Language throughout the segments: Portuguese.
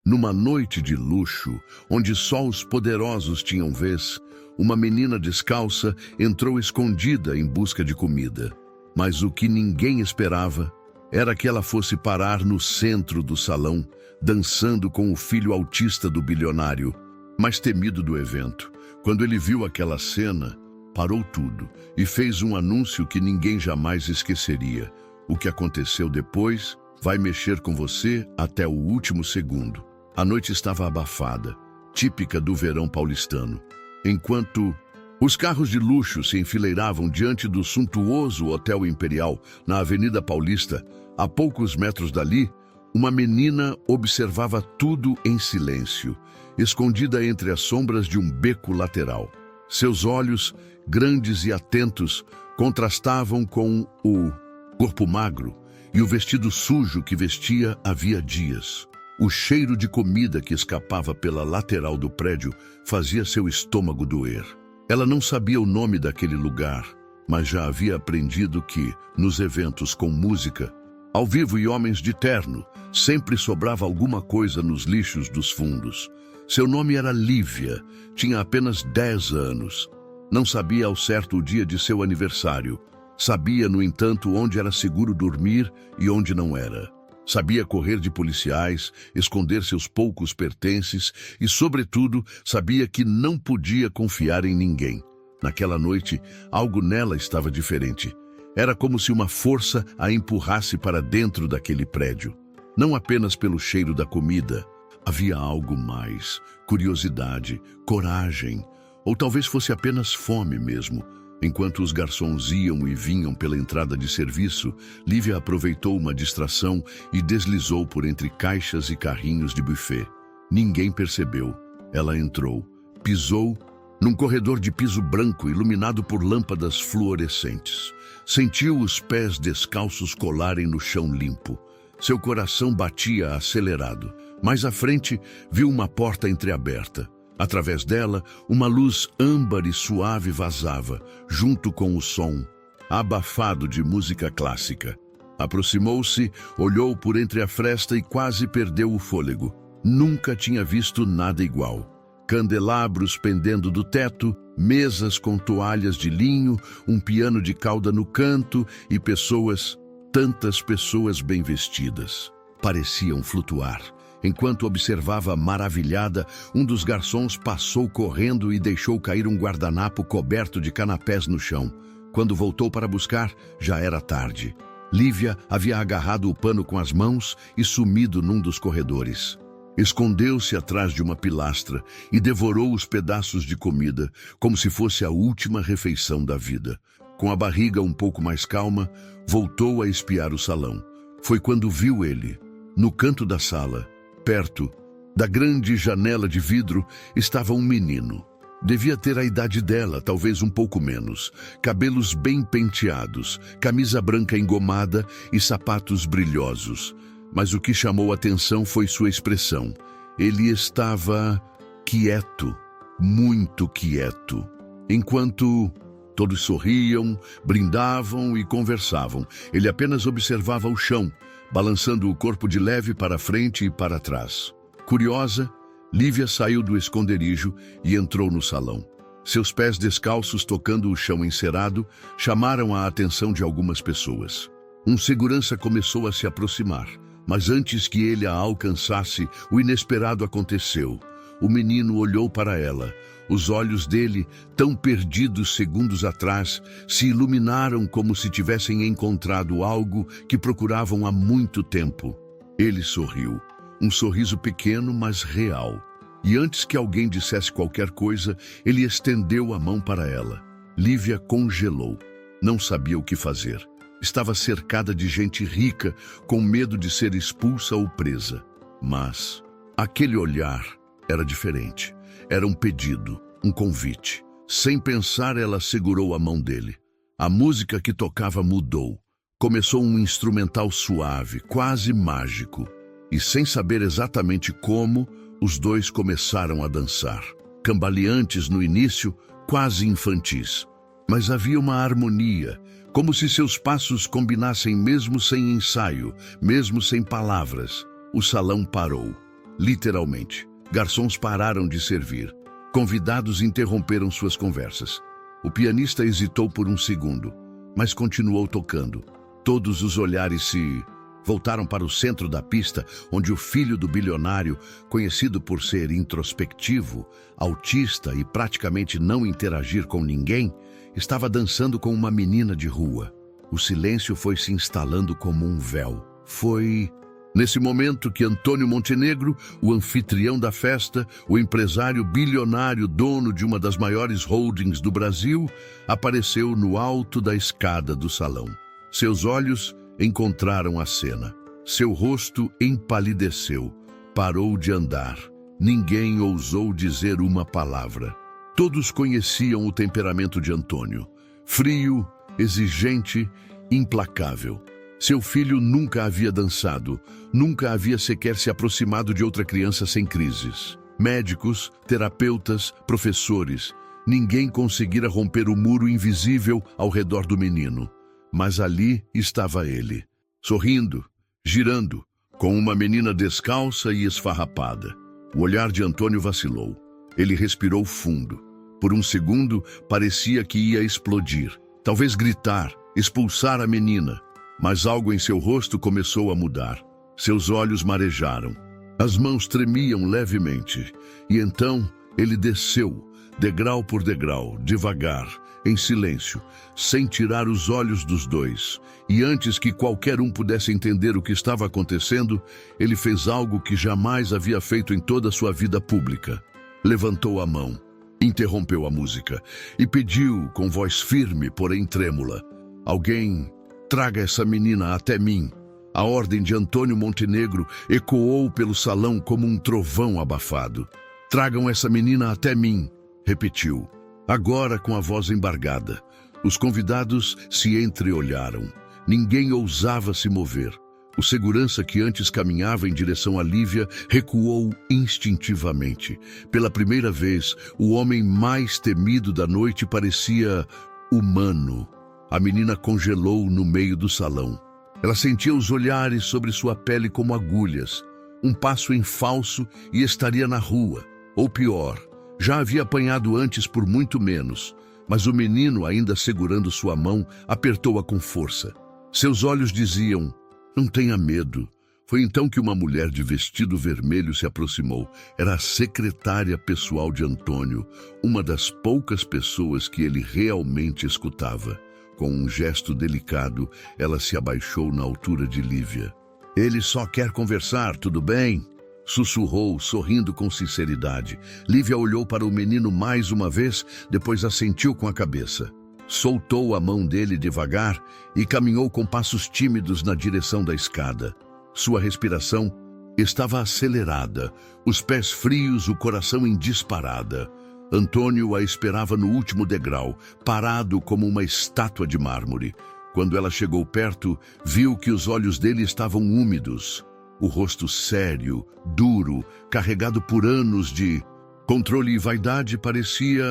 Numa noite de luxo, onde só os poderosos tinham vez, uma menina descalça entrou escondida em busca de comida. Mas o que ninguém esperava era que ela fosse parar no centro do salão, dançando com o filho autista do bilionário, mais temido do evento. Quando ele viu aquela cena, parou tudo e fez um anúncio que ninguém jamais esqueceria. O que aconteceu depois vai mexer com você até o último segundo. A noite estava abafada, típica do verão paulistano. Enquanto os carros de luxo se enfileiravam diante do suntuoso Hotel Imperial, na Avenida Paulista, a poucos metros dali, uma menina observava tudo em silêncio, escondida entre as sombras de um beco lateral. Seus olhos, grandes e atentos, contrastavam com o corpo magro e o vestido sujo que vestia havia dias. O cheiro de comida que escapava pela lateral do prédio fazia seu estômago doer. Ela não sabia o nome daquele lugar, mas já havia aprendido que, nos eventos com música, ao vivo e homens de terno, sempre sobrava alguma coisa nos lixos dos fundos. Seu nome era Lívia, tinha apenas 10 anos. Não sabia ao certo o dia de seu aniversário. Sabia, no entanto, onde era seguro dormir e onde não era. Sabia correr de policiais, esconder seus poucos pertences e, sobretudo, sabia que não podia confiar em ninguém. Naquela noite, algo nela estava diferente. Era como se uma força a empurrasse para dentro daquele prédio. Não apenas pelo cheiro da comida. Havia algo mais, curiosidade, coragem, ou talvez fosse apenas fome mesmo. Enquanto os garçons iam e vinham pela entrada de serviço, Lívia aproveitou uma distração e deslizou por entre caixas e carrinhos de buffet. Ninguém percebeu. Ela entrou, pisou num corredor de piso branco iluminado por lâmpadas fluorescentes. Sentiu os pés descalços colarem no chão limpo. Seu coração batia acelerado. Mais à frente, viu uma porta entreaberta. Através dela, uma luz âmbar e suave vazava, junto com o som abafado de música clássica. Aproximou-se, olhou por entre a fresta e quase perdeu o fôlego. Nunca tinha visto nada igual. Candelabros pendendo do teto, mesas com toalhas de linho, um piano de cauda no canto e pessoas, tantas pessoas bem vestidas. Pareciam flutuar. Enquanto observava maravilhada, um dos garçons passou correndo e deixou cair um guardanapo coberto de canapés no chão. Quando voltou para buscar, já era tarde. Lívia havia agarrado o pano com as mãos e sumido num dos corredores. Escondeu-se atrás de uma pilastra e devorou os pedaços de comida, como se fosse a última refeição da vida. Com a barriga um pouco mais calma, voltou a espiar o salão. Foi quando viu ele, no canto da sala. Perto da grande janela de vidro estava um menino. Devia ter a idade dela, talvez um pouco menos. Cabelos bem penteados, camisa branca engomada e sapatos brilhosos. Mas o que chamou a atenção foi sua expressão. Ele estava quieto, muito quieto. Enquanto todos sorriam, brindavam e conversavam, ele apenas observava o chão, balançando o corpo de leve para frente e para trás. Curiosa, Lívia saiu do esconderijo e entrou no salão. Seus pés descalços tocando o chão encerado chamaram a atenção de algumas pessoas. Um segurança começou a se aproximar, mas antes que ele a alcançasse, o inesperado aconteceu. O menino olhou para ela. Os olhos dele, tão perdidos segundos atrás, se iluminaram como se tivessem encontrado algo que procuravam há muito tempo. Ele sorriu, um sorriso pequeno, mas real. E antes que alguém dissesse qualquer coisa, ele estendeu a mão para ela. Lívia congelou. Não sabia o que fazer. Estava cercada de gente rica, com medo de ser expulsa ou presa. Mas aquele olhar era diferente. Era um pedido, um convite. Sem pensar, ela segurou a mão dele. A música que tocava mudou. Começou um instrumental suave, quase mágico. E sem saber exatamente como, os dois começaram a dançar. Cambaleantes no início, quase infantis. Mas havia uma harmonia, como se seus passos combinassem mesmo sem ensaio, mesmo sem palavras. O salão parou. literalmente. Garçons pararam de servir. Convidados interromperam suas conversas. O pianista hesitou por um segundo, mas continuou tocando. Todos os olhares se voltaram para o centro da pista, onde o filho do bilionário, conhecido por ser introspectivo, autista e praticamente não interagir com ninguém, estava dançando com uma menina de rua. O silêncio foi se instalando como um véu. Foi nesse momento que Antônio Montenegro, o anfitrião da festa, o empresário bilionário, dono de uma das maiores holdings do Brasil, apareceu no alto da escada do salão. Seus olhos encontraram a cena. Seu rosto empalideceu, parou de andar. Ninguém ousou dizer uma palavra. Todos conheciam o temperamento de Antônio. Frio, exigente, implacável. Seu filho nunca havia dançado, nunca havia sequer se aproximado de outra criança sem crises. Médicos, terapeutas, professores, ninguém conseguira romper o muro invisível ao redor do menino. Mas ali estava ele, sorrindo, girando, com uma menina descalça e esfarrapada. O olhar de Antônio vacilou. Ele respirou fundo. Por um segundo, parecia que ia explodir. Talvez gritar, expulsar a menina. Mas algo em seu rosto começou a mudar. Seus olhos marejaram. As mãos tremiam levemente. E então ele desceu, degrau por degrau, devagar, em silêncio, sem tirar os olhos dos dois. E antes que qualquer um pudesse entender o que estava acontecendo, ele fez algo que jamais havia feito em toda a sua vida pública. Levantou a mão, interrompeu a música e pediu com voz firme, porém trêmula: "Alguém, traga essa menina até mim." A ordem de Antônio Montenegro ecoou pelo salão como um trovão abafado. "Tragam essa menina até mim", repetiu, agora com a voz embargada. Os convidados se entreolharam. Ninguém ousava se mover. O segurança que antes caminhava em direção a Lívia recuou instintivamente. Pela primeira vez, o homem mais temido da noite parecia humano. A menina congelou no meio do salão. Ela sentia os olhares sobre sua pele como agulhas. Um passo em falso e estaria na rua. Ou pior, já havia apanhado antes por muito menos. Mas o menino, ainda segurando sua mão, apertou-a com força. Seus olhos diziam: "Não tenha medo." Foi então que uma mulher de vestido vermelho se aproximou. Era a secretária pessoal de Antônio, uma das poucas pessoas que ele realmente escutava. Com um gesto delicado, ela se abaixou na altura de Lívia. "Ele só quer conversar, tudo bem?" Sussurrou, sorrindo com sinceridade. Lívia olhou para o menino mais uma vez, depois assentiu com a cabeça. Soltou a mão dele devagar e caminhou com passos tímidos na direção da escada. Sua respiração estava acelerada, os pés frios, o coração em disparada. Antônio a esperava no último degrau, parado como uma estátua de mármore. Quando ela chegou perto, viu que os olhos dele estavam úmidos. O rosto sério, duro, carregado por anos de controle e vaidade, parecia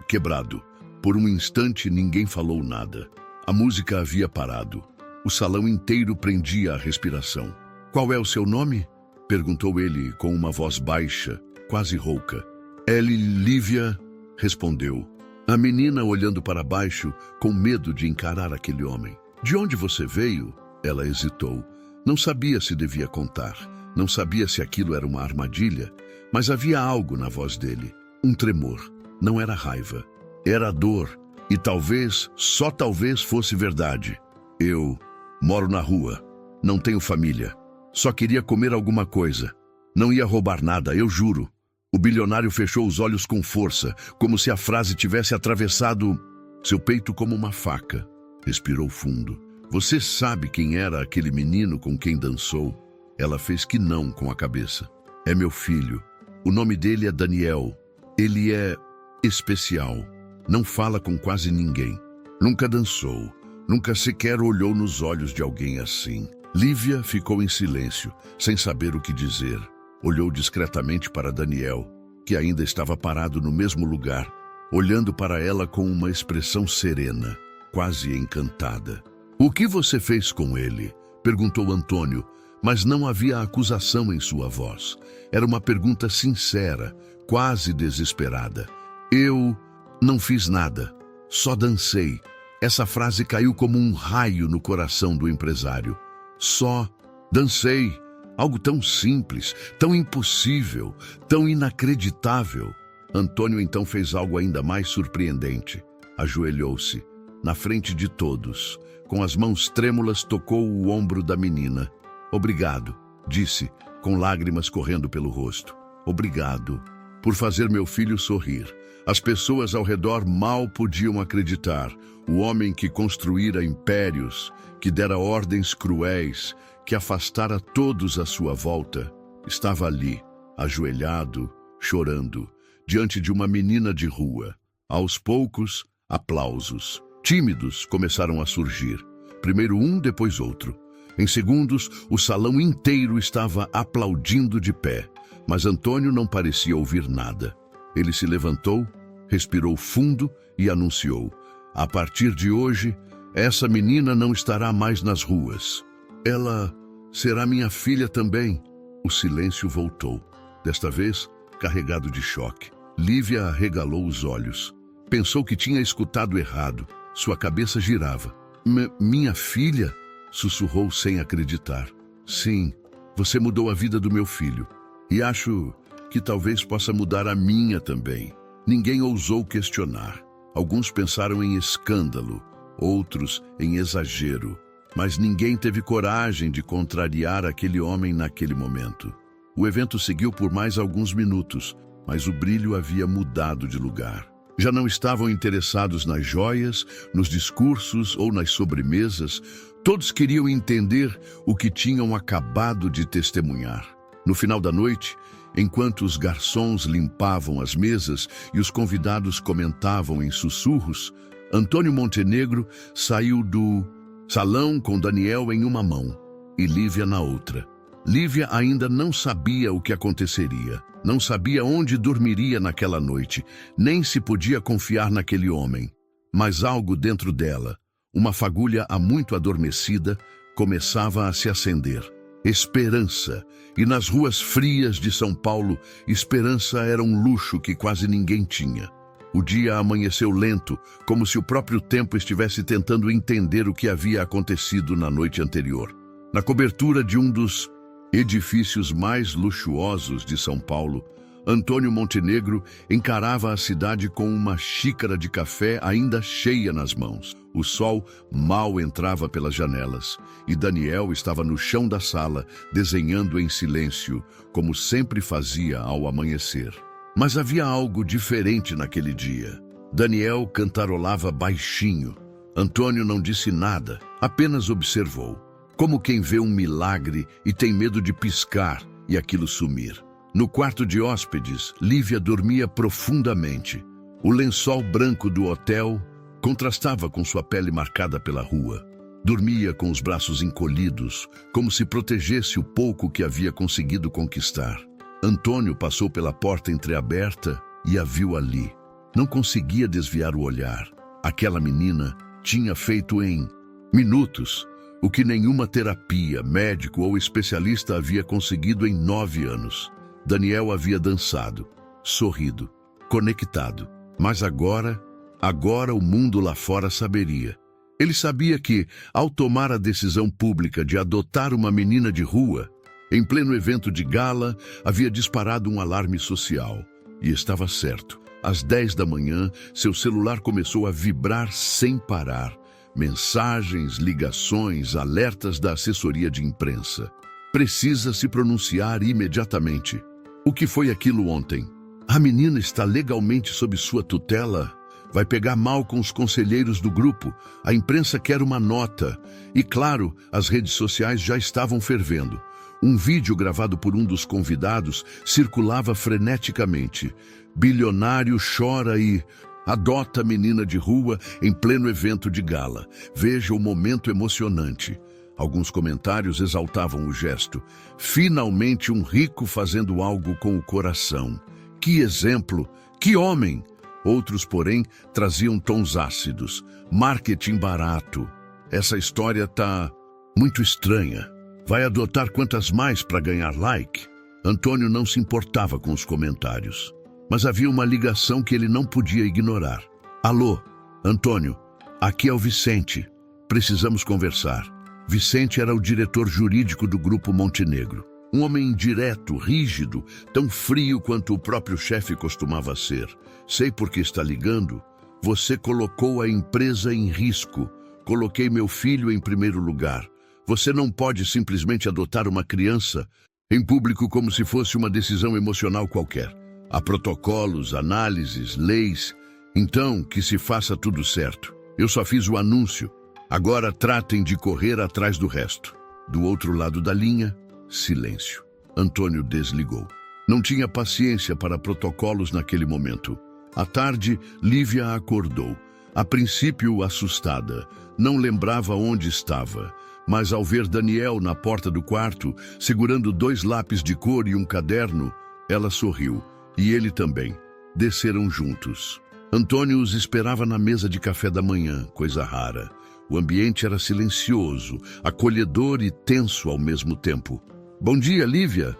quebrado. Por um instante, ninguém falou nada. A música havia parado. O salão inteiro prendia a respiração. "Qual é o seu nome?" perguntou ele com uma voz baixa, quase rouca. "Lívia", respondeu. A menina, olhando para baixo, com medo de encarar aquele homem. "De onde você veio?" Ela hesitou. Não sabia se devia contar. Não sabia se aquilo era uma armadilha. Mas havia algo na voz dele. Um tremor. Não era raiva. Era dor. E talvez, só talvez, fosse verdade. "Eu moro na rua. Não tenho família. Só queria comer alguma coisa. Não ia roubar nada, eu juro." O bilionário fechou os olhos com força, como se a frase tivesse atravessado seu peito como uma faca. Respirou fundo. "Você sabe quem era aquele menino com quem dançou?" Ela fez que não com a cabeça. "É meu filho. O nome dele é Daniel. Ele é especial. Não fala com quase ninguém. Nunca dançou. Nunca sequer olhou nos olhos de alguém assim." Lívia ficou em silêncio, sem saber o que dizer. Olhou discretamente para Daniel, que ainda estava parado no mesmo lugar, olhando para ela com uma expressão serena, quase encantada. "O que você fez com ele?" perguntou Antônio, mas não havia acusação em sua voz. Era uma pergunta sincera, quase desesperada. Eu não fiz nada, só dancei. Essa frase caiu como um raio no coração do empresário. Só dancei. Algo tão simples, tão impossível, tão inacreditável. Antônio então fez algo ainda mais surpreendente. Ajoelhou-se, na frente de todos. Com as mãos trêmulas, tocou o ombro da menina. Obrigado, disse, com lágrimas correndo pelo rosto. Obrigado por fazer meu filho sorrir. As pessoas ao redor mal podiam acreditar. O homem que construíra impérios, que dera ordens cruéis, que afastara todos à sua volta, estava ali, ajoelhado, chorando, diante de uma menina de rua. Aos poucos, aplausos, tímidos, começaram a surgir. Primeiro um, depois outro. Em segundos, o salão inteiro estava aplaudindo de pé, mas Antônio não parecia ouvir nada. Ele se levantou, respirou fundo e anunciou: a partir de hoje, essa menina não estará mais nas ruas. Ela será minha filha também. O silêncio voltou, desta vez carregado de choque. Lívia arregalou os olhos. Pensou que tinha escutado errado. Sua cabeça girava. Minha filha? Sussurrou sem acreditar. Sim, você mudou a vida do meu filho. E acho que talvez possa mudar a minha também. Ninguém ousou questionar. Alguns pensaram em escândalo, outros em exagero. Mas ninguém teve coragem de contrariar aquele homem naquele momento. O evento seguiu por mais alguns minutos, mas o brilho havia mudado de lugar. Já não estavam interessados nas joias, nos discursos ou nas sobremesas. Todos queriam entender o que tinham acabado de testemunhar. No final da noite, enquanto os garçons limpavam as mesas e os convidados comentavam em sussurros, Antônio Montenegro saiu do salão com Daniel em uma mão e Lívia na outra. Lívia ainda não sabia o que aconteceria, não sabia onde dormiria naquela noite, nem se podia confiar naquele homem. Mas algo dentro dela, uma fagulha há muito adormecida, começava a se acender. Esperança. E nas ruas frias de São Paulo, esperança era um luxo que quase ninguém tinha. O dia amanheceu lento, como se o próprio tempo estivesse tentando entender o que havia acontecido na noite anterior. Na cobertura de um dos edifícios mais luxuosos de São Paulo, Antônio Montenegro encarava a cidade com uma xícara de café ainda cheia nas mãos. O sol mal entrava pelas janelas e Daniel estava no chão da sala, desenhando em silêncio, como sempre fazia ao amanhecer. Mas havia algo diferente naquele dia. Daniel cantarolava baixinho. Antônio não disse nada, apenas observou, como quem vê um milagre e tem medo de piscar e aquilo sumir. No quarto de hóspedes, Lívia dormia profundamente. O lençol branco do hotel contrastava com sua pele marcada pela rua. Dormia com os braços encolhidos, como se protegesse o pouco que havia conseguido conquistar. Antônio passou pela porta entreaberta e a viu ali. Não conseguia desviar o olhar. Aquela menina tinha feito em minutos o que nenhuma terapia, médico ou especialista havia conseguido em 9 anos. Daniel havia dançado, sorrido, conectado. Mas agora o mundo lá fora saberia. Ele sabia que, ao tomar a decisão pública de adotar uma menina de rua, em pleno evento de gala, havia disparado um alarme social. E estava certo. Às 10 da manhã, seu celular começou a vibrar sem parar. Mensagens, ligações, alertas da assessoria de imprensa. Precisa se pronunciar imediatamente. O que foi aquilo ontem? A menina está legalmente sob sua tutela? Vai pegar mal com os conselheiros do grupo. A imprensa quer uma nota. E claro, as redes sociais já estavam fervendo. Um vídeo gravado por um dos convidados circulava freneticamente. Bilionário chora e adota menina de rua em pleno evento de gala. Veja o momento emocionante. Alguns comentários exaltavam o gesto. Finalmente um rico fazendo algo com o coração. Que exemplo! Que homem! Outros, porém, traziam tons ácidos. Marketing barato. Essa história tá muito estranha. Vai adotar quantas mais para ganhar like? Antônio não se importava com os comentários, mas havia uma ligação que ele não podia ignorar. Alô, Antônio, aqui é o Vicente. Precisamos conversar. Vicente era o diretor jurídico do Grupo Montenegro. Um homem direto, rígido, tão frio quanto o próprio chefe costumava ser. Sei por que está ligando. Você colocou a empresa em risco. Coloquei meu filho em primeiro lugar. Você não pode simplesmente adotar uma criança em público como se fosse uma decisão emocional qualquer. Há protocolos, análises, leis. Então, que se faça tudo certo. Eu só fiz o anúncio. Agora tratem de correr atrás do resto. Do outro lado da linha, silêncio. Antônio desligou. Não tinha paciência para protocolos naquele momento. À tarde, Lívia acordou. A princípio, assustada. Não lembrava onde estava. Mas ao ver Daniel na porta do quarto, segurando 2 lápis de cor e um caderno, ela sorriu. E ele também. Desceram juntos. Antônio os esperava na mesa de café da manhã, coisa rara. O ambiente era silencioso, acolhedor e tenso ao mesmo tempo. Bom dia, Lívia.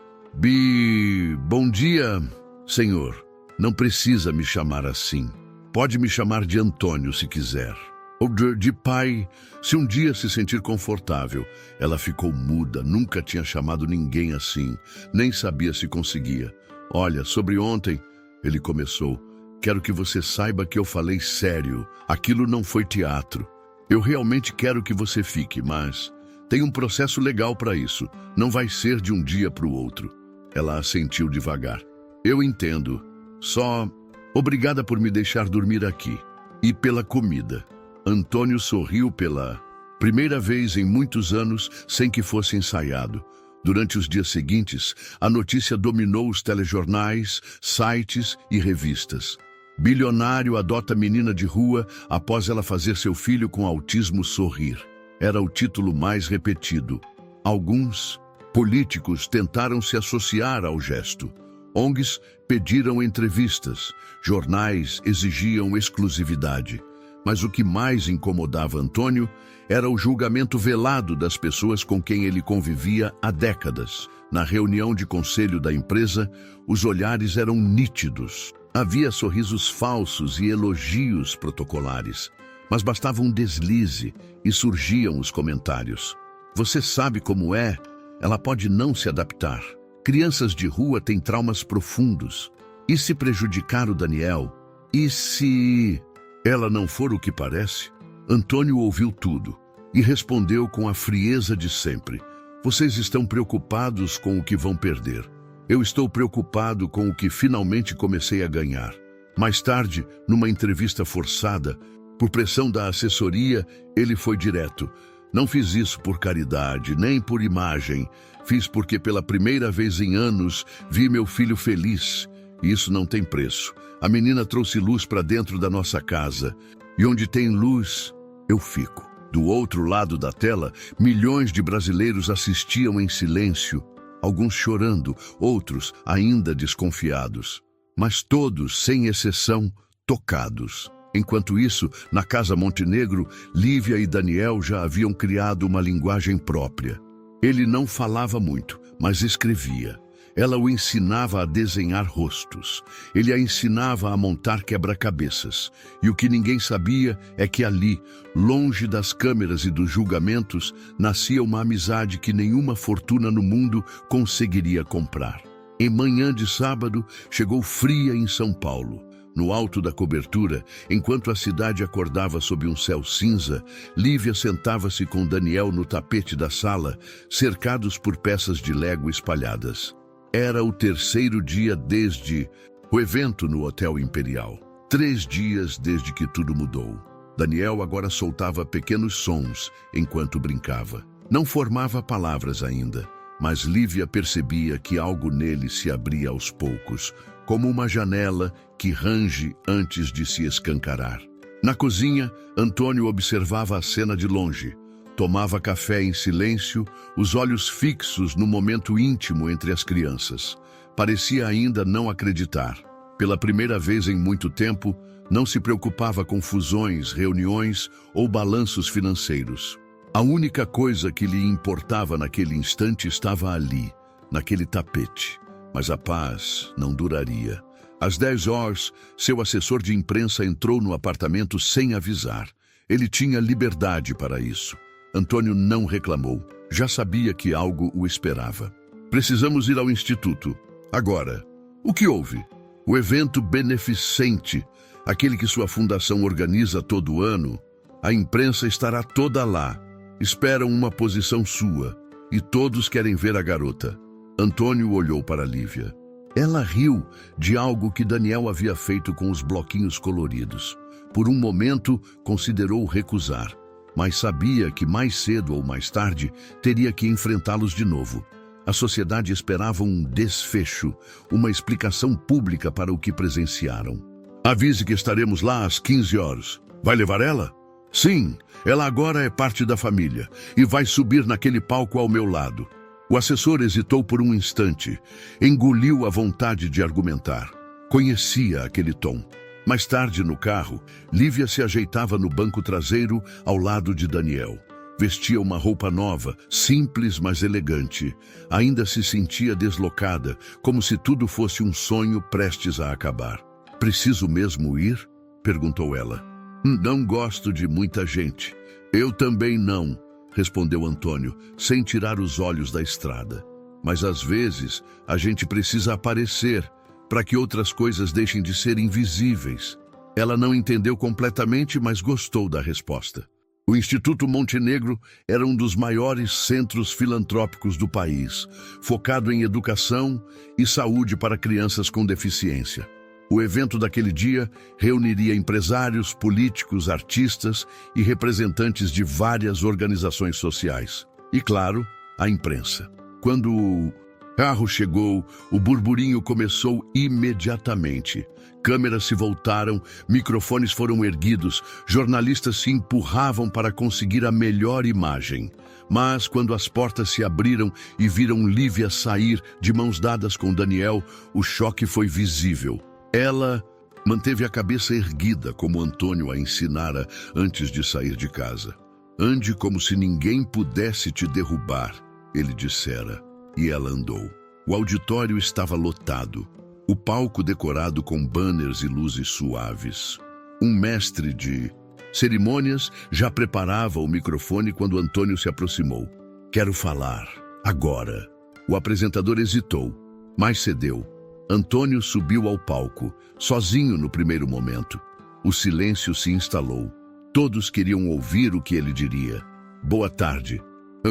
Bom dia, senhor. Não precisa me chamar assim. Pode me chamar de Antônio se quiser. Ou de pai, se um dia se sentir confortável. Ela ficou muda, nunca tinha chamado ninguém assim. Nem sabia se conseguia. Olha, sobre ontem, ele começou. Quero que você saiba que eu falei sério. Aquilo não foi teatro. Eu realmente quero que você fique, mas tem um processo legal para isso. Não vai ser de um dia para o outro. Ela assentiu devagar. Eu entendo. Só obrigada por me deixar dormir aqui. E pela comida. Antônio sorriu pela primeira vez em muitos anos sem que fosse ensaiado. Durante os dias seguintes, a notícia dominou os telejornais, sites e revistas. Bilionário adota menina de rua após ela fazer seu filho com autismo sorrir. Era o título mais repetido. Alguns políticos tentaram se associar ao gesto. ONGs pediram entrevistas. Jornais exigiam exclusividade. Mas o que mais incomodava Antônio era o julgamento velado das pessoas com quem ele convivia há décadas. Na reunião de conselho da empresa, os olhares eram nítidos. Havia sorrisos falsos e elogios protocolares, mas bastava um deslize e surgiam os comentários. Você sabe como é? Ela pode não se adaptar. Crianças de rua têm traumas profundos. E se prejudicar o Daniel? E se ela não for o que parece? Antônio ouviu tudo e respondeu com a frieza de sempre. Vocês estão preocupados com o que vão perder. Eu estou preocupado com o que finalmente comecei a ganhar. Mais tarde, numa entrevista forçada, por pressão da assessoria, ele foi direto. Não fiz isso por caridade, nem por imagem. Fiz porque pela primeira vez em anos vi meu filho feliz. E isso não tem preço. A menina trouxe luz para dentro da nossa casa. E onde tem luz, eu fico. Do outro lado da tela, milhões de brasileiros assistiam em silêncio. Alguns chorando, outros ainda desconfiados. Mas todos, sem exceção, tocados. Enquanto isso, na Casa Montenegro, Lívia e Daniel já haviam criado uma linguagem própria. Ele não falava muito, mas escrevia. Ela o ensinava a desenhar rostos. Ele a ensinava a montar quebra-cabeças. E o que ninguém sabia é que ali, longe das câmeras e dos julgamentos, nascia uma amizade que nenhuma fortuna no mundo conseguiria comprar. Em manhã de sábado, chegou fria em São Paulo. No alto da cobertura, enquanto a cidade acordava sob um céu cinza, Lívia sentava-se com Daniel no tapete da sala, cercados por peças de Lego espalhadas. Era o terceiro dia desde o evento no Hotel Imperial. 3 dias desde que tudo mudou. Daniel agora soltava pequenos sons enquanto brincava. Não formava palavras ainda, mas Lívia percebia que algo nele se abria aos poucos, como uma janela que range antes de se escancarar. Na cozinha, Antônio observava a cena de longe. Tomava café em silêncio, os olhos fixos no momento íntimo entre as crianças. Parecia ainda não acreditar. Pela primeira vez em muito tempo, não se preocupava com fusões, reuniões ou balanços financeiros. A única coisa que lhe importava naquele instante estava ali, naquele tapete. Mas a paz não duraria. Às 10 horas, seu assessor de imprensa entrou no apartamento sem avisar. Ele tinha liberdade para isso. Antônio não reclamou. Já sabia que algo o esperava. Precisamos ir ao instituto. Agora. O que houve? O evento beneficente, aquele que sua fundação organiza todo ano. A imprensa estará toda lá. Esperam uma posição sua. E todos querem ver a garota. Antônio olhou para Lívia. Ela riu de algo que Daniel havia feito com os bloquinhos coloridos. Por um momento, considerou recusar, mas sabia que mais cedo ou mais tarde teria que enfrentá-los de novo. A sociedade esperava um desfecho, uma explicação pública para o que presenciaram. Avise que estaremos lá às 15 horas. Vai levar ela? Sim, ela agora é parte da família e vai subir naquele palco ao meu lado. O assessor hesitou por um instante, engoliu a vontade de argumentar. Conhecia aquele tom. Mais tarde, no carro, Lívia se ajeitava no banco traseiro ao lado de Daniel. Vestia uma roupa nova, simples mas elegante. Ainda se sentia deslocada, como se tudo fosse um sonho prestes a acabar. Preciso mesmo ir? Perguntou ela. Não gosto de muita gente. Eu também não, respondeu Antônio, sem tirar os olhos da estrada. Mas às vezes a gente precisa aparecer para que outras coisas deixem de ser invisíveis. Ela não entendeu completamente, mas gostou da resposta. O Instituto Montenegro era um dos maiores centros filantrópicos do país, focado em educação e saúde para crianças com deficiência. O evento daquele dia reuniria empresários, políticos, artistas e representantes de várias organizações sociais. E, claro, a imprensa. Quando o carro chegou, o burburinho começou imediatamente. Câmeras se voltaram, microfones foram erguidos, jornalistas se empurravam para conseguir a melhor imagem. Mas quando as portas se abriram e viram Lívia sair de mãos dadas com Daniel, o choque foi visível. Ela manteve a cabeça erguida, como Antônio a ensinara antes de sair de casa. Ande como se ninguém pudesse te derrubar, ele dissera, e ela andou. O auditório estava lotado, o palco decorado com banners e luzes suaves. Um mestre de cerimônias já preparava o microfone quando Antônio se aproximou. Quero falar, agora. O apresentador hesitou, mas cedeu. Antônio subiu ao palco, sozinho no primeiro momento. O silêncio se instalou. Todos queriam ouvir o que ele diria. Boa tarde.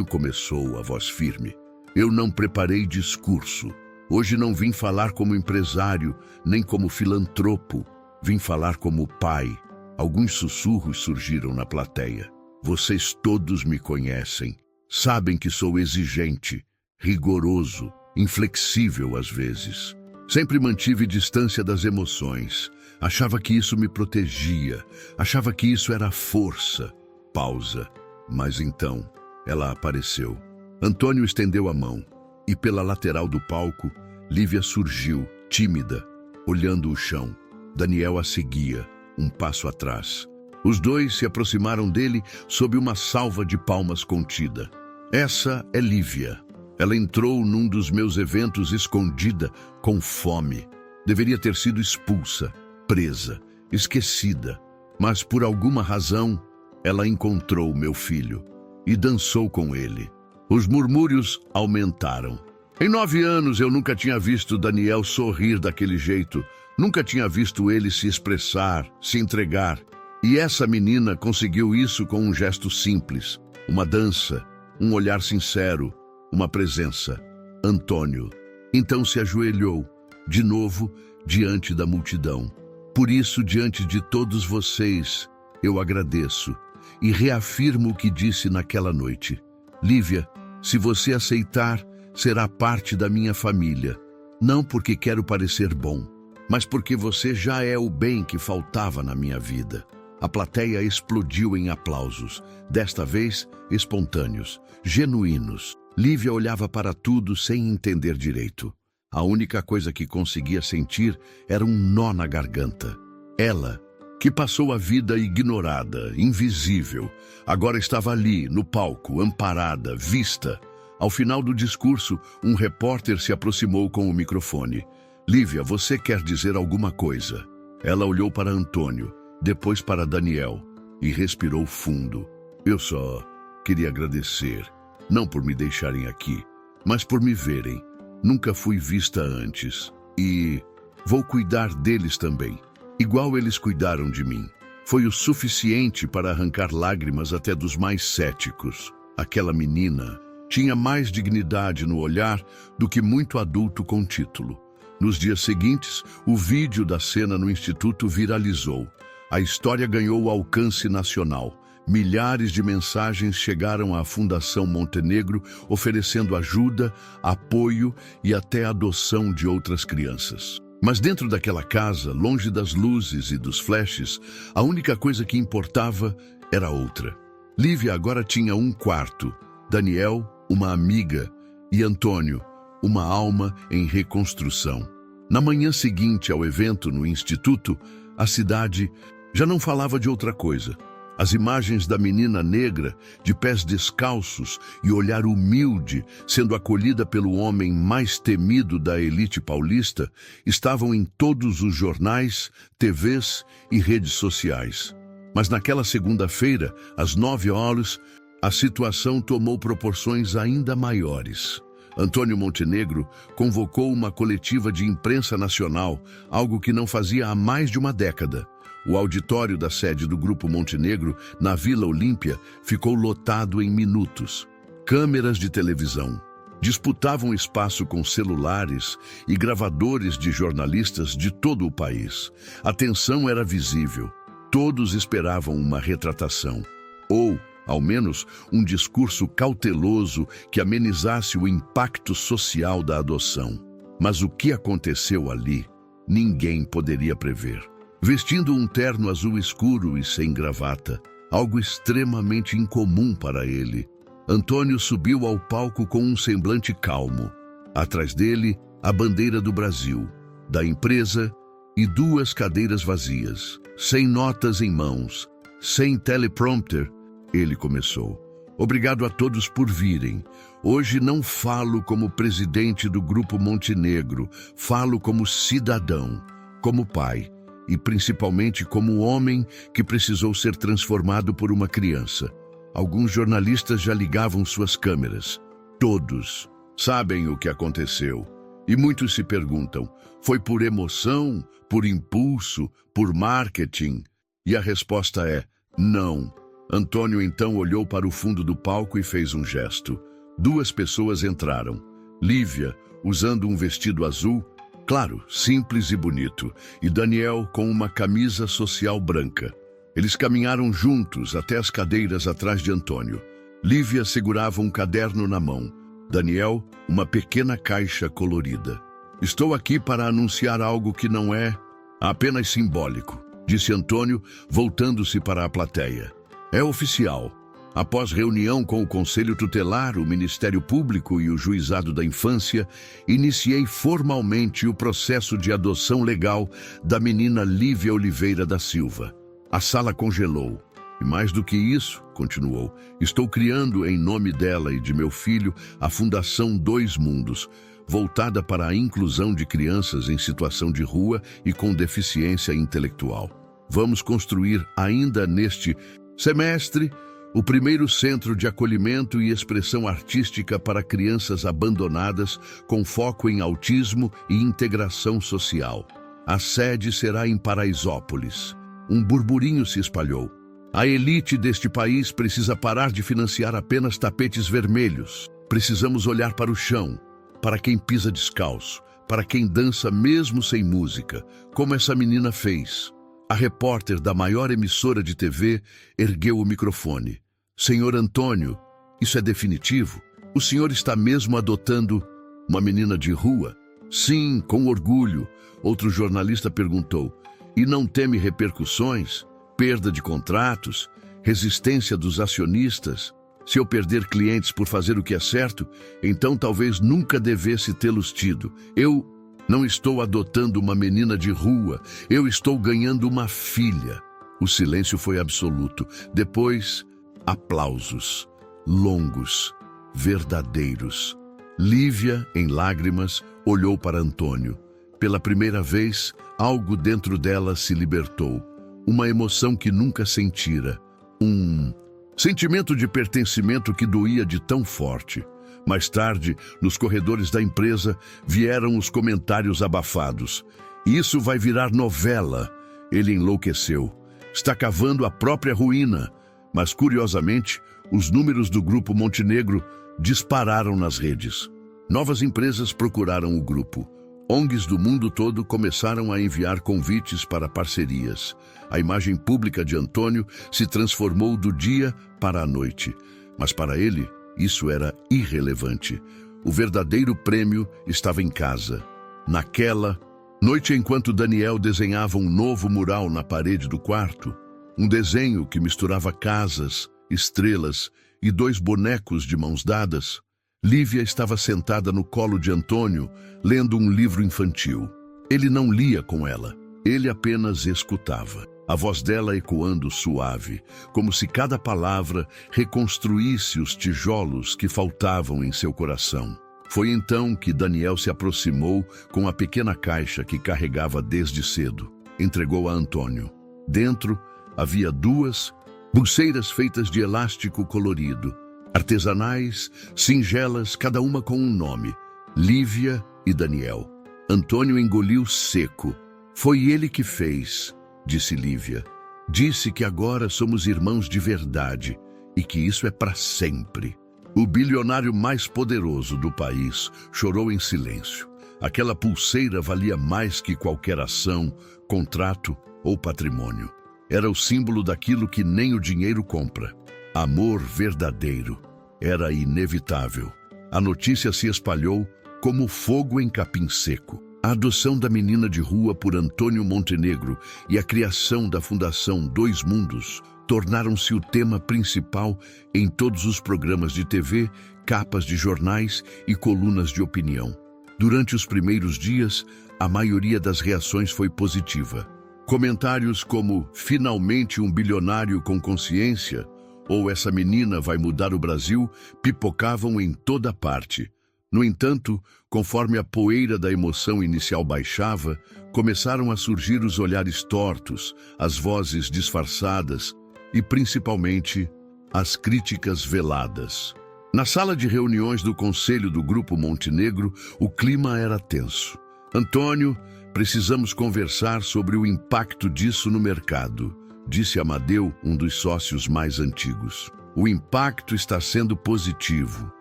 Começou a voz firme. Eu não preparei discurso. Hoje não vim falar como empresário, nem como filantropo. Vim falar como pai. Alguns sussurros surgiram na plateia. Vocês todos me conhecem. Sabem que sou exigente, rigoroso, inflexível às vezes. Sempre mantive distância das emoções. Achava que isso me protegia. Achava que isso era força. Pausa. Mas então, ela apareceu. Antônio estendeu a mão. E pela lateral do palco, Lívia surgiu, tímida, olhando o chão. Daniel a seguia, um passo atrás. Os dois se aproximaram dele sob uma salva de palmas contida. Essa é Lívia. Ela entrou num dos meus eventos escondida, com fome. Deveria ter sido expulsa, presa, esquecida. Mas por alguma razão, ela encontrou meu filho e dançou com ele. Os murmúrios aumentaram. Em 9 anos eu nunca tinha visto Daniel sorrir daquele jeito. Nunca tinha visto ele se expressar, se entregar. E essa menina conseguiu isso com um gesto simples. Uma dança, um olhar sincero. Uma presença. Antônio. Então se ajoelhou, de novo, diante da multidão. Por isso, diante de todos vocês, eu agradeço e reafirmo o que disse naquela noite. Lívia, se você aceitar, será parte da minha família. Não porque quero parecer bom, mas porque você já é o bem que faltava na minha vida. A plateia explodiu em aplausos, desta vez espontâneos, genuínos. Lívia olhava para tudo sem entender direito. A única coisa que conseguia sentir era um nó na garganta. Ela, que passou a vida ignorada, invisível. Agora estava ali, no palco, amparada, vista. Ao final do discurso, um repórter se aproximou com o microfone. Lívia, você quer dizer alguma coisa? Ela olhou para Antônio, depois para Daniel, e respirou fundo. Eu só queria agradecer, não por me deixarem aqui, mas por me verem. Nunca fui vista antes. E vou cuidar deles também, igual eles cuidaram de mim. Foi o suficiente para arrancar lágrimas até dos mais céticos. Aquela menina tinha mais dignidade no olhar do que muito adulto com título. Nos dias seguintes, o vídeo da cena no instituto viralizou. A história ganhou alcance nacional. Milhares de mensagens chegaram à Fundação Montenegro oferecendo ajuda, apoio e até adoção de outras crianças. Mas dentro daquela casa, longe das luzes e dos flashes, a única coisa que importava era outra. Lívia agora tinha um quarto, Daniel, uma amiga, e Antônio, uma alma em reconstrução. Na manhã seguinte ao evento no instituto, a cidade já não falava de outra coisa. As imagens da menina negra, de pés descalços e olhar humilde, sendo acolhida pelo homem mais temido da elite paulista, estavam em todos os jornais, TVs e redes sociais. Mas naquela segunda-feira, às 9 horas, a situação tomou proporções ainda maiores. Antônio Montenegro convocou uma coletiva de imprensa nacional, algo que não fazia há mais de uma década. O auditório da sede do Grupo Montenegro, na Vila Olímpia, ficou lotado em minutos. Câmeras de televisão disputavam espaço com celulares e gravadores de jornalistas de todo o país. A tensão era visível. Todos esperavam uma retratação, ou, ao menos, um discurso cauteloso que amenizasse o impacto social da adoção. Mas o que aconteceu ali, ninguém poderia prever. Vestindo um terno azul escuro e sem gravata, algo extremamente incomum para ele, Antônio subiu ao palco com um semblante calmo. Atrás dele, a bandeira do Brasil, da empresa e 2 cadeiras vazias. Sem notas em mãos, sem teleprompter, ele começou. Obrigado a todos por virem. Hoje não falo como presidente do Grupo Montenegro, falo como cidadão, como pai. E principalmente como homem que precisou ser transformado por uma criança. Alguns jornalistas já ligavam suas câmeras. Todos sabem o que aconteceu. E muitos se perguntam, foi por emoção, por impulso, por marketing? E a resposta é, não. Antônio então olhou para o fundo do palco e fez um gesto. 2 pessoas entraram. Lívia, usando um vestido azul, claro, simples e bonito, e Daniel com uma camisa social branca. Eles caminharam juntos até as cadeiras atrás de Antônio. Lívia segurava um caderno na mão. Daniel, uma pequena caixa colorida. Estou aqui para anunciar algo que não é apenas simbólico, disse Antônio, voltando-se para a plateia. É oficial. Após reunião com o Conselho Tutelar, o Ministério Público e o Juizado da Infância, iniciei formalmente o processo de adoção legal da menina Lívia Oliveira da Silva. A sala congelou. E mais do que isso, continuou, estou criando em nome dela e de meu filho a Fundação Dois Mundos, voltada para a inclusão de crianças em situação de rua e com deficiência intelectual. Vamos construir ainda neste semestre o primeiro centro de acolhimento e expressão artística para crianças abandonadas com foco em autismo e integração social. A sede será em Paraisópolis. Um burburinho se espalhou. A elite deste país precisa parar de financiar apenas tapetes vermelhos. Precisamos olhar para o chão, para quem pisa descalço, para quem dança mesmo sem música, como essa menina fez. A repórter da maior emissora de TV ergueu o microfone. Senhor Antônio, isso é definitivo? O senhor está mesmo adotando uma menina de rua? Sim, com orgulho. Outro jornalista perguntou. E não teme repercussões? Perda de contratos? Resistência dos acionistas? Se eu perder clientes por fazer o que é certo, então talvez nunca devesse tê-los tido. Eu não estou adotando uma menina de rua, eu estou ganhando uma filha. O silêncio foi absoluto. Depois, aplausos. Longos. Verdadeiros. Lívia, em lágrimas, olhou para Antônio. Pela primeira vez, algo dentro dela se libertou. Uma emoção que nunca sentira. Um sentimento de pertencimento que doía de tão forte. Mais tarde, nos corredores da empresa, vieram os comentários abafados. Isso vai virar novela. Ele enlouqueceu. Está cavando a própria ruína. Mas, curiosamente, os números do Grupo Montenegro dispararam nas redes. Novas empresas procuraram o grupo. ONGs do mundo todo começaram a enviar convites para parcerias. A imagem pública de Antônio se transformou do dia para a noite. Mas para ele, isso era irrelevante. O verdadeiro prêmio estava em casa. Naquela noite, enquanto Daniel desenhava um novo mural na parede do quarto, um desenho que misturava casas, estrelas e dois bonecos de mãos dadas, Lívia estava sentada no colo de Antônio, lendo um livro infantil. Ele não lia com ela, ele apenas escutava. A voz dela ecoando suave, como se cada palavra reconstruísse os tijolos que faltavam em seu coração. Foi então que Daniel se aproximou com a pequena caixa que carregava desde cedo. Entregou a Antônio. Dentro havia 2 pulseiras feitas de elástico colorido. Artesanais, singelas, cada uma com um nome. Lívia e Daniel. Antônio engoliu seco. Foi ele que fez, disse Lívia. Disse que agora somos irmãos de verdade e que isso é para sempre. O bilionário mais poderoso do país chorou em silêncio. Aquela pulseira valia mais que qualquer ação, contrato ou patrimônio. Era o símbolo daquilo que nem o dinheiro compra. Amor verdadeiro. Era inevitável. A notícia se espalhou como fogo em capim seco. A adoção da menina de rua por Antônio Montenegro e a criação da Fundação Dois Mundos tornaram-se o tema principal em todos os programas de TV, capas de jornais e colunas de opinião. Durante os primeiros dias, a maioria das reações foi positiva. Comentários como "finalmente um bilionário com consciência" ou "essa menina vai mudar o Brasil" pipocavam em toda parte. No entanto, conforme a poeira da emoção inicial baixava, começaram a surgir os olhares tortos, as vozes disfarçadas e, principalmente, as críticas veladas. Na sala de reuniões do Conselho do Grupo Montenegro, o clima era tenso. "Antônio, precisamos conversar sobre o impacto disso no mercado", disse Amadeu, um dos sócios mais antigos. "O impacto está sendo positivo",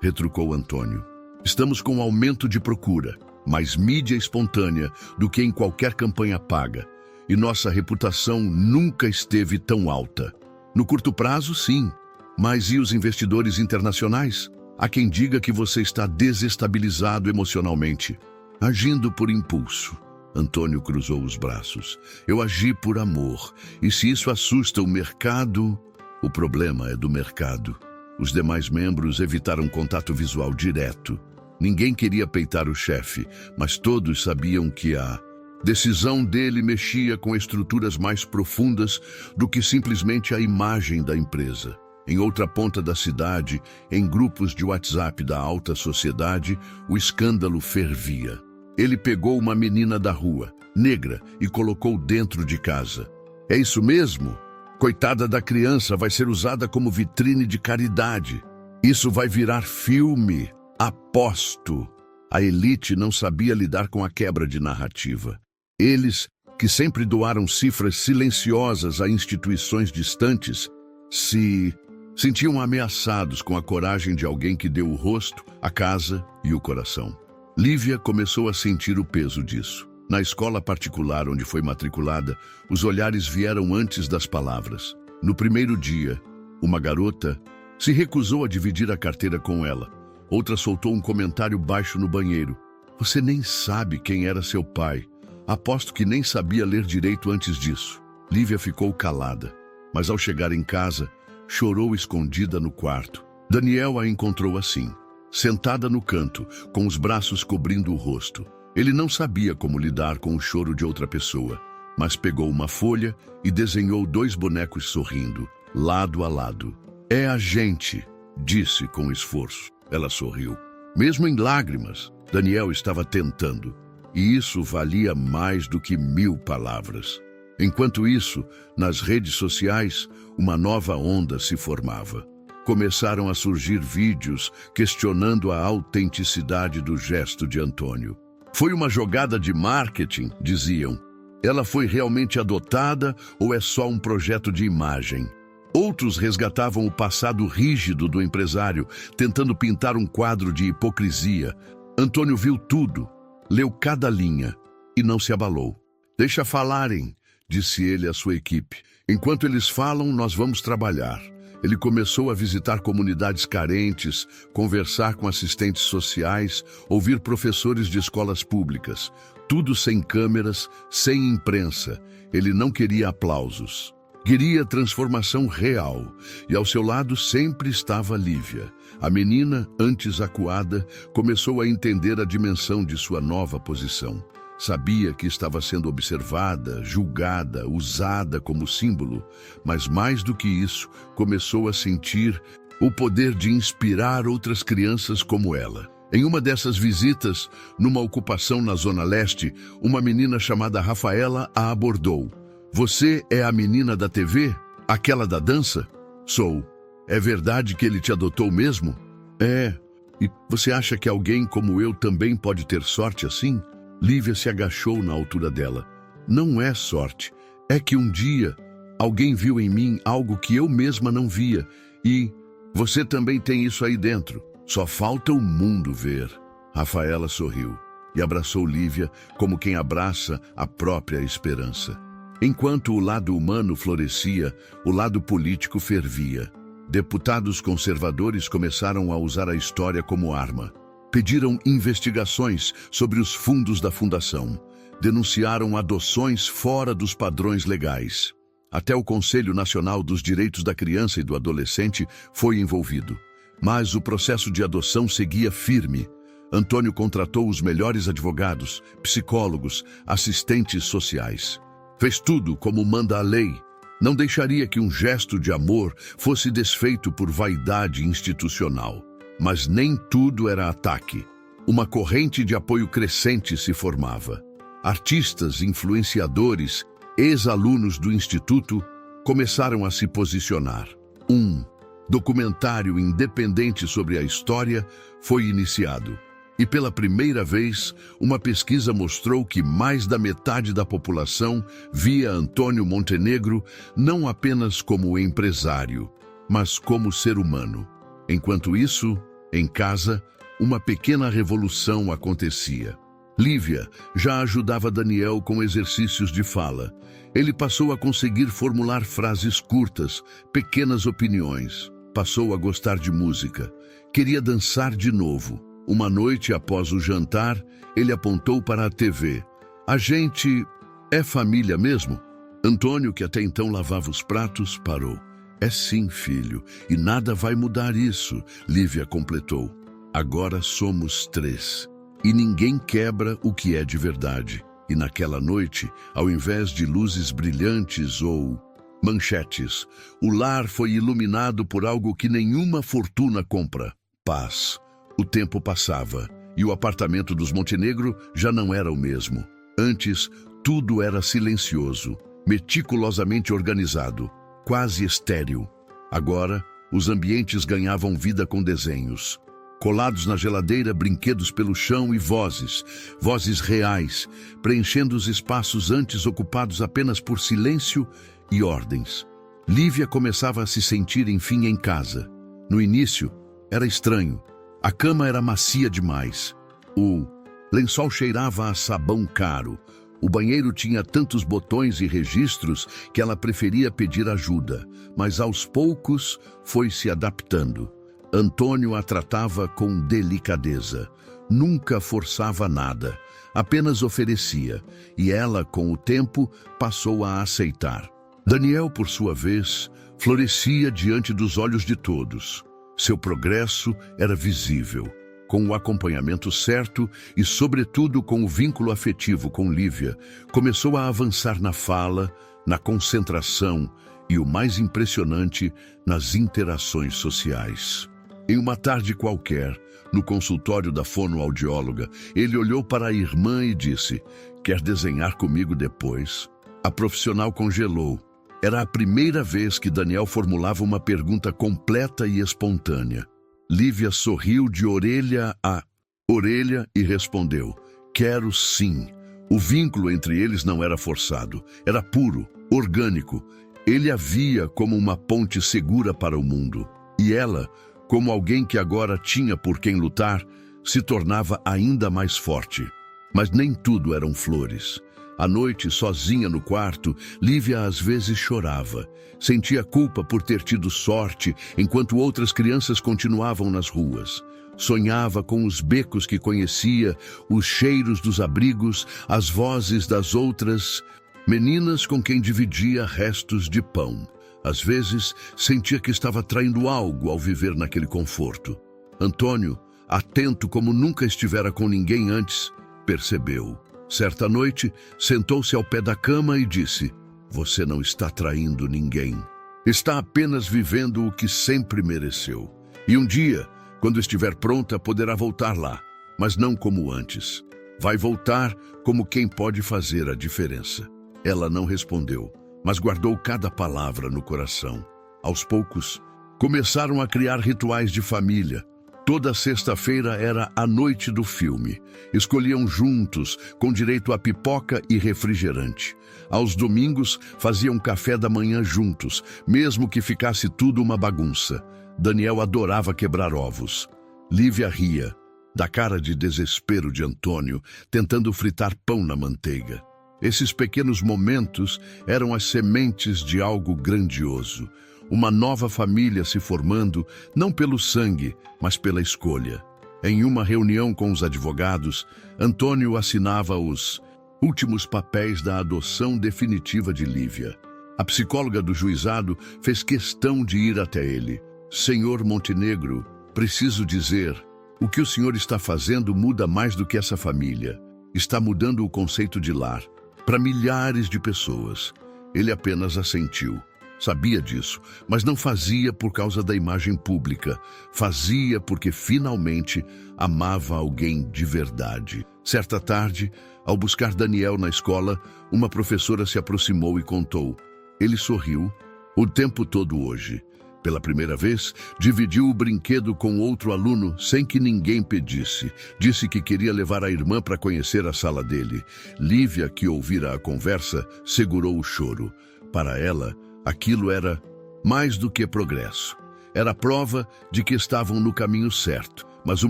retrucou Antônio. "Estamos com aumento de procura, mais mídia espontânea do que em qualquer campanha paga, e nossa reputação nunca esteve tão alta. No curto prazo, sim, mas e os investidores internacionais? Há quem diga que você está desestabilizado emocionalmente, agindo por impulso." Antônio cruzou os braços. "Eu agi por amor, e se isso assusta o mercado, o problema é do mercado." Os demais membros evitaram contato visual direto. Ninguém queria peitar o chefe, mas todos sabiam que a decisão dele mexia com estruturas mais profundas do que simplesmente a imagem da empresa. Em outra ponta da cidade, em grupos de WhatsApp da alta sociedade, o escândalo fervia. Ele pegou uma menina da rua, negra, e colocou dentro de casa. "É isso mesmo? Coitada da criança, vai ser usada como vitrine de caridade. Isso vai virar filme. Aposto." A elite não sabia lidar com a quebra de narrativa. Eles, que sempre doaram cifras silenciosas a instituições distantes, se sentiam ameaçados com a coragem de alguém que deu o rosto, a casa e o coração. Lívia começou a sentir o peso disso. Na escola particular onde foi matriculada, os olhares vieram antes das palavras. No primeiro dia, uma garota se recusou a dividir a carteira com ela. Outra soltou um comentário baixo no banheiro. "Você nem sabe quem era seu pai. Aposto que nem sabia ler direito antes disso." Lívia ficou calada, mas ao chegar em casa, chorou escondida no quarto. Daniel a encontrou assim, sentada no canto, com os braços cobrindo o rosto. Ele não sabia como lidar com o choro de outra pessoa. mas pegou uma folha e desenhou 2 bonecos sorrindo, lado a lado. É a gente, disse com esforço. Ela sorriu. Mesmo em lágrimas, Daniel estava tentando. E isso valia mais do que 1000 palavras. Enquanto isso, nas redes sociais, uma nova onda se formava. Começaram a surgir vídeos questionando a autenticidade do gesto de Antônio. Foi uma jogada de marketing, diziam. Ela foi realmente adotada ou é só um projeto de imagem? Outros resgatavam o passado rígido do empresário, tentando pintar um quadro de hipocrisia. Antônio viu tudo, leu cada linha e não se abalou. Deixa falarem, disse ele à sua equipe. Enquanto eles falam, nós vamos trabalhar. Ele começou a visitar comunidades carentes, conversar com assistentes sociais, ouvir professores de escolas públicas. Tudo sem câmeras, sem imprensa. Ele não queria aplausos. Queria transformação real. E ao seu lado sempre estava Lívia. A menina, antes acuada, começou a entender a dimensão de sua nova posição. Sabia que estava sendo observada, julgada, usada como símbolo, mas mais do que isso, começou a sentir o poder de inspirar outras crianças como ela. Em uma dessas visitas, numa ocupação na Zona Leste, uma menina chamada Rafaela a abordou. Você é a menina da TV? Aquela da dança? Sou. É verdade que ele te adotou mesmo? É. E você acha que alguém como eu também pode ter sorte assim? Lívia se agachou na altura dela. Não é sorte. É que um dia alguém viu em mim algo que eu mesma não via. E você também tem isso aí dentro. Só falta o mundo ver. Rafaela sorriu e abraçou Lívia como quem abraça a própria esperança. Enquanto o lado humano florescia, o lado político fervia. Deputados conservadores começaram a usar a história como arma. Pediram investigações sobre os fundos da fundação. Denunciaram adoções fora dos padrões legais. Até o Conselho Nacional dos Direitos da Criança e do Adolescente foi envolvido. Mas o processo de adoção seguia firme. Antônio contratou os melhores advogados, psicólogos, assistentes sociais. Fez tudo como manda a lei. Não deixaria que um gesto de amor fosse desfeito por vaidade institucional. Mas nem tudo era ataque. Uma corrente de apoio crescente se formava. Artistas, influenciadores, ex-alunos do Instituto começaram a se posicionar. Um documentário independente sobre a história foi iniciado. E pela primeira vez, uma pesquisa mostrou que mais da metade da população via Antônio Montenegro não apenas como empresário, mas como ser humano. Enquanto isso, em casa, uma pequena revolução acontecia. Lívia já ajudava Daniel com exercícios de fala. Ele passou a conseguir formular frases curtas, pequenas opiniões. Passou a gostar de música. Queria dançar de novo. Uma noite após o jantar, ele apontou para a TV. A gente é família mesmo? Antônio, que até então lavava os pratos, parou. É sim, filho, e nada vai mudar isso, Lívia completou. Agora somos 3, e ninguém quebra o que é de verdade. E naquela noite, ao invés de luzes brilhantes ou manchetes, o lar foi iluminado por algo que nenhuma fortuna compra: paz. O tempo passava, e o apartamento dos Montenegro já não era o mesmo. Antes, tudo era silencioso, meticulosamente organizado, quase estéril. Agora, os ambientes ganhavam vida com desenhos. Colados na geladeira, brinquedos pelo chão e vozes reais, preenchendo os espaços antes ocupados apenas por silêncio e ordens. Lívia começava a se sentir, enfim, em casa. No início, era estranho. A cama era macia demais. O lençol cheirava a sabão caro. O banheiro tinha tantos botões e registros que ela preferia pedir ajuda, mas aos poucos foi se adaptando. Antônio a tratava com delicadeza. Nunca forçava nada, apenas oferecia, e ela, com o tempo, passou a aceitar. Daniel, por sua vez, florescia diante dos olhos de todos. Seu progresso era visível. Com o acompanhamento certo e, sobretudo, com o vínculo afetivo com Lívia, começou a avançar na fala, na concentração e, o mais impressionante, nas interações sociais. Em uma tarde qualquer, no consultório da fonoaudióloga, ele olhou para a irmã e disse: "Quer desenhar comigo depois?" A profissional congelou. Era a primeira vez que Daniel formulava uma pergunta completa e espontânea. Lívia sorriu de orelha a orelha e respondeu: "Quero sim." O vínculo entre eles não era forçado, era puro, orgânico. Ele a via como uma ponte segura para o mundo. E ela, como alguém que agora tinha por quem lutar, se tornava ainda mais forte. Mas nem tudo eram flores. À noite, sozinha no quarto, Lívia às vezes chorava. Sentia culpa por ter tido sorte, enquanto outras crianças continuavam nas ruas. Sonhava com os becos que conhecia, os cheiros dos abrigos, as vozes das outras meninas com quem dividia restos de pão. Às vezes, sentia que estava traindo algo ao viver naquele conforto. Antônio, atento como nunca estivera com ninguém antes, percebeu. Certa noite, sentou-se ao pé da cama e disse: "Você não está traindo ninguém. Está apenas vivendo o que sempre mereceu. E um dia, quando estiver pronta, poderá voltar lá, mas não como antes. Vai voltar como quem pode fazer a diferença." Ela não respondeu, mas guardou cada palavra no coração. Aos poucos, começaram a criar rituais de família. Toda sexta-feira era a noite do filme. Escolhiam juntos, com direito a pipoca e refrigerante. Aos domingos, faziam café da manhã juntos, mesmo que ficasse tudo uma bagunça. Daniel adorava quebrar ovos. Lívia ria, da cara de desespero de Antônio, tentando fritar pão na manteiga. Esses pequenos momentos eram as sementes de algo grandioso. Uma nova família se formando, não pelo sangue, mas pela escolha. Em uma reunião com os advogados, Antônio assinava os últimos papéis da adoção definitiva de Lívia. A psicóloga do juizado fez questão de ir até ele. "Senhor Montenegro, preciso dizer, o que o senhor está fazendo muda mais do que essa família. Está mudando o conceito de lar para milhares de pessoas." Ele apenas assentiu. Sabia disso, mas não fazia por causa da imagem pública. Fazia porque finalmente amava alguém de verdade. Certa tarde, ao buscar Daniel na escola, uma professora se aproximou e contou. Ele sorriu o tempo todo hoje. Pela primeira vez, dividiu o brinquedo com outro aluno sem que ninguém pedisse. Disse que queria levar a irmã para conhecer a sala dele. Lívia, que ouvira a conversa, segurou o choro. Para ela, aquilo era mais do que progresso. Era prova de que estavam no caminho certo. Mas o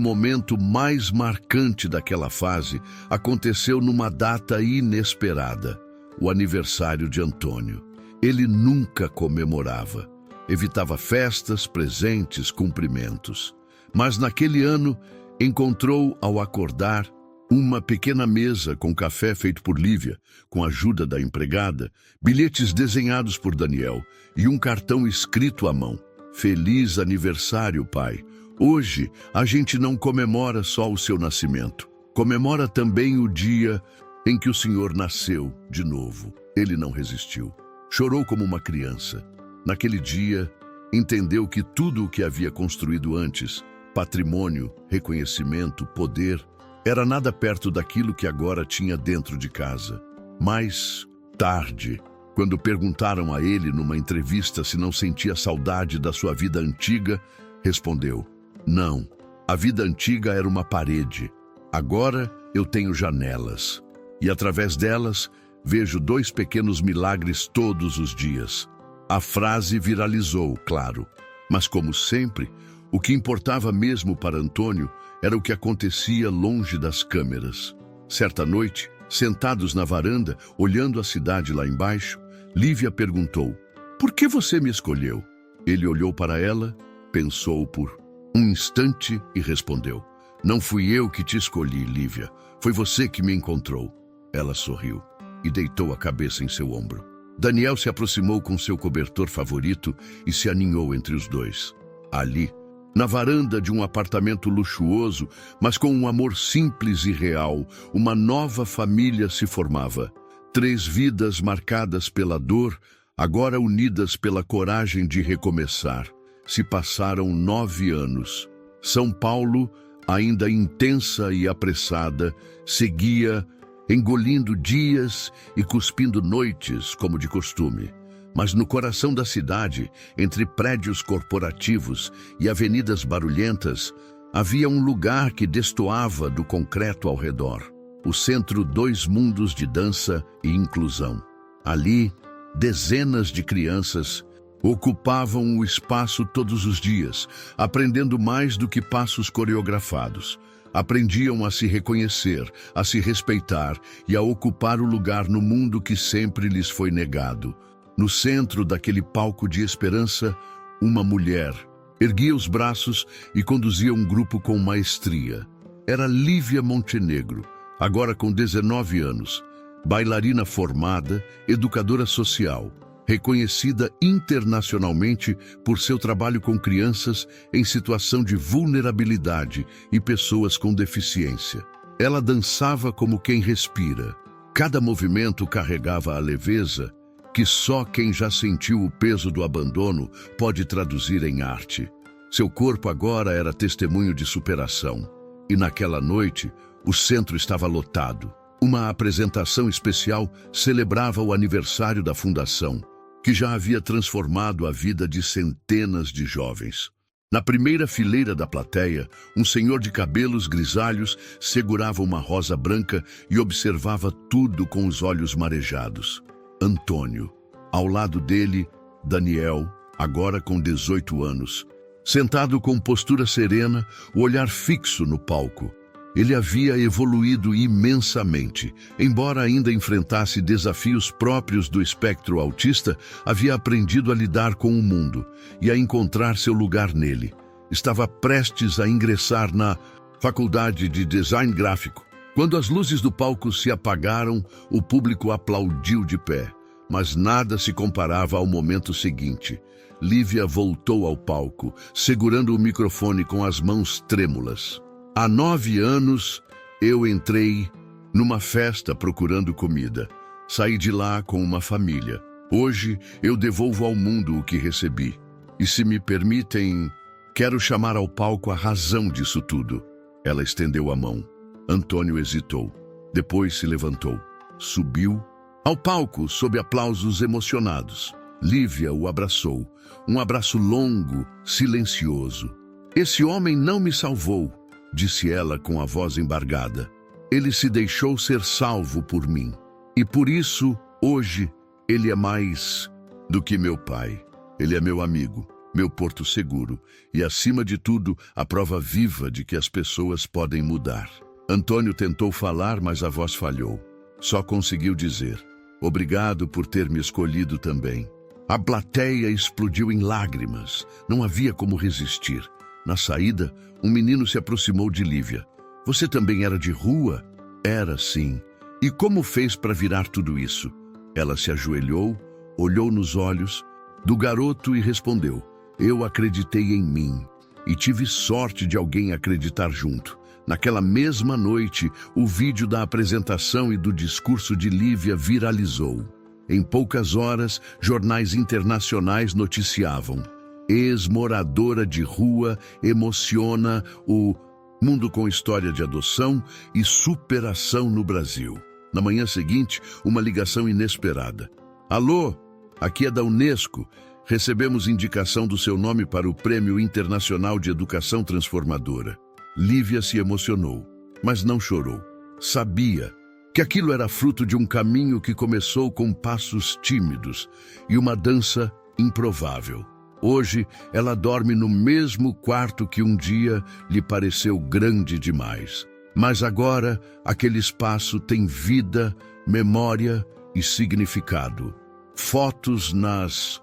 momento mais marcante daquela fase aconteceu numa data inesperada: o aniversário de Antônio. Ele nunca comemorava. Evitava festas, presentes, cumprimentos. Mas naquele ano, encontrou, ao acordar, uma pequena mesa com café feito por Lívia, com a ajuda da empregada, bilhetes desenhados por Daniel e um cartão escrito à mão. "Feliz aniversário, pai. Hoje, a gente não comemora só o seu nascimento. Comemora também o dia em que o senhor nasceu de novo." Ele não resistiu. Chorou como uma criança. Naquele dia, entendeu que tudo o que havia construído antes, patrimônio, reconhecimento, poder, era nada perto daquilo que agora tinha dentro de casa. Mais tarde, quando perguntaram a ele numa entrevista se não sentia saudade da sua vida antiga, respondeu: "Não, a vida antiga era uma parede. Agora eu tenho janelas. E através delas, vejo 2 pequenos milagres todos os dias." A frase viralizou, claro, mas como sempre, o que importava mesmo para Antônio era o que acontecia longe das câmeras. Certa noite, sentados na varanda, olhando a cidade lá embaixo, Lívia perguntou: "Por que você me escolheu?" Ele olhou para ela, pensou por um instante e respondeu: "Não fui eu que te escolhi, Lívia. Foi você que me encontrou." Ela sorriu e deitou a cabeça em seu ombro. Daniel se aproximou com seu cobertor favorito e se aninhou entre os dois. Ali, Na varanda de um apartamento luxuoso, mas com um amor simples e real, uma nova família se formava. 3 vidas marcadas pela dor, agora unidas pela coragem de recomeçar. Se passaram 9 anos. São Paulo, ainda intensa e apressada, seguia engolindo dias e cuspindo noites, como de costume. Mas no coração da cidade, entre prédios corporativos e avenidas barulhentas, havia um lugar que destoava do concreto ao redor. O centro 2 mundos de dança e inclusão. Ali, dezenas de crianças ocupavam o espaço todos os dias, aprendendo mais do que passos coreografados. Aprendiam a se reconhecer, a se respeitar e a ocupar o lugar no mundo que sempre lhes foi negado. No centro daquele palco de esperança, uma mulher erguia os braços e conduzia um grupo com maestria. Era Lívia Montenegro, agora com 19 anos, bailarina formada, educadora social, reconhecida internacionalmente por seu trabalho com crianças em situação de vulnerabilidade e pessoas com deficiência. Ela dançava como quem respira. Cada movimento carregava a leveza que só quem já sentiu o peso do abandono pode traduzir em arte. Seu corpo agora era testemunho de superação. E naquela noite, o centro estava lotado. Uma apresentação especial celebrava o aniversário da fundação, que já havia transformado a vida de centenas de jovens. Na primeira fileira da plateia, um senhor de cabelos grisalhos segurava uma rosa branca e observava tudo com os olhos marejados. Antônio. Ao lado dele, Daniel, agora com 18 anos. Sentado com postura serena, o olhar fixo no palco. Ele havia evoluído imensamente. Embora ainda enfrentasse desafios próprios do espectro autista, havia aprendido a lidar com o mundo e a encontrar seu lugar nele. Estava prestes a ingressar na Faculdade de Design Gráfico. Quando as luzes do palco se apagaram, o público aplaudiu de pé. Mas nada se comparava ao momento seguinte. Lívia voltou ao palco, segurando o microfone com as mãos trêmulas. Há 9 anos, eu entrei numa festa procurando comida. Saí de lá com uma família. Hoje, eu devolvo ao mundo o que recebi. E se me permitem, quero chamar ao palco a razão disso tudo. Ela estendeu a mão. Antônio hesitou. Depois se levantou. Subiu ao palco sob aplausos emocionados. Lívia o abraçou. Um abraço longo, silencioso. Esse homem não me salvou, disse ela com a voz embargada. Ele se deixou ser salvo por mim. E por isso, hoje, ele é mais do que meu pai. Ele é meu amigo, meu porto seguro e, acima de tudo, a prova viva de que as pessoas podem mudar. Antônio tentou falar, mas a voz falhou. Só conseguiu dizer: obrigado por ter me escolhido também. A plateia explodiu em lágrimas. Não havia como resistir. Na saída, um menino se aproximou de Lívia. Você também era de rua? Era, sim. E como fez para virar tudo isso? Ela se ajoelhou, olhou nos olhos do garoto e respondeu: eu acreditei em mim e tive sorte de alguém acreditar junto. Naquela mesma noite, o vídeo da apresentação e do discurso de Lívia viralizou. Em poucas horas, jornais internacionais noticiavam: ex-moradora de rua emociona o mundo com história de adoção e superação no Brasil. Na manhã seguinte, uma ligação inesperada. Alô, aqui é da Unesco. Recebemos indicação do seu nome para o Prêmio Internacional de Educação Transformadora. Lívia se emocionou, mas não chorou. Sabia que aquilo era fruto de um caminho que começou com passos tímidos e uma dança improvável. Hoje, ela dorme no mesmo quarto que um dia lhe pareceu grande demais. Mas agora, aquele espaço tem vida, memória e significado. Fotos nas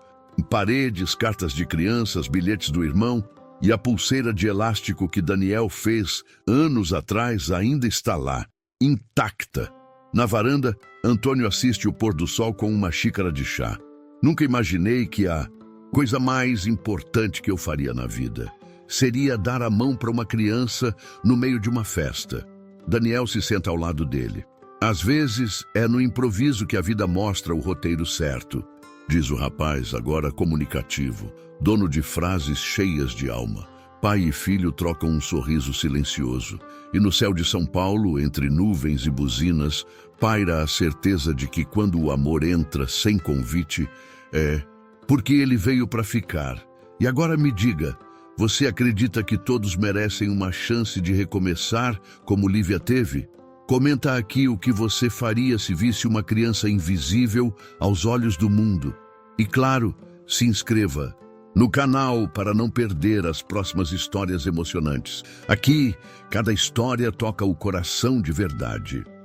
paredes, cartas de crianças, bilhetes do irmão e a pulseira de elástico que Daniel fez anos atrás ainda está lá, intacta. Na varanda, Antônio assiste o pôr do sol com uma xícara de chá. Nunca imaginei que a coisa mais importante que eu faria na vida seria dar a mão para uma criança no meio de uma festa. Daniel se senta ao lado dele. Às vezes, é no improviso que a vida mostra o roteiro certo, diz o rapaz, agora comunicativo, dono de frases cheias de alma. Pai e filho trocam um sorriso silencioso, e no céu de São Paulo, entre nuvens e buzinas, paira a certeza de que quando o amor entra sem convite, é porque ele veio para ficar. E agora me diga, você acredita que todos merecem uma chance de recomeçar como Lívia teve? Comenta aqui o que você faria se visse uma criança invisível aos olhos do mundo. E claro, se inscreva no canal para não perder as próximas histórias emocionantes. Aqui, cada história toca o coração de verdade.